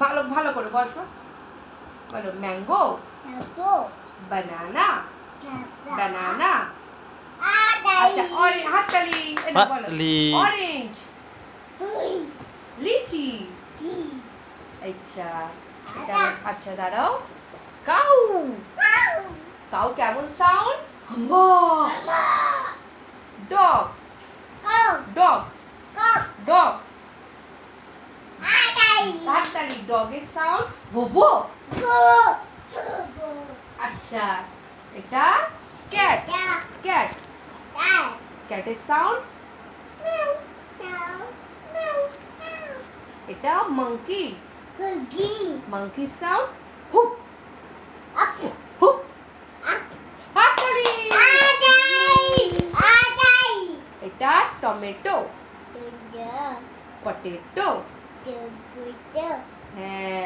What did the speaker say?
ভালো ভালো করে বলো বলো ম্যাঙ্গো বানানা বানানা আচ্ছা হাততালি এটা বলো অরেঞ্জ লিচি আচ্ছা এটা আচ্ছা দাঁড়াও কাউ কাউ কেমন সাউন্ড ডগ ডগ ডগ হাততালি ডগের সাউন্ড বোবো আচ্ছা এটা ক্যাট ক্যাট ক্যাটের সাউন্ড এটা মাংকি মাংকি সাউন্ড হুপ হুপ হাততালি এটা টমেটো পটেটো হ্যাঁ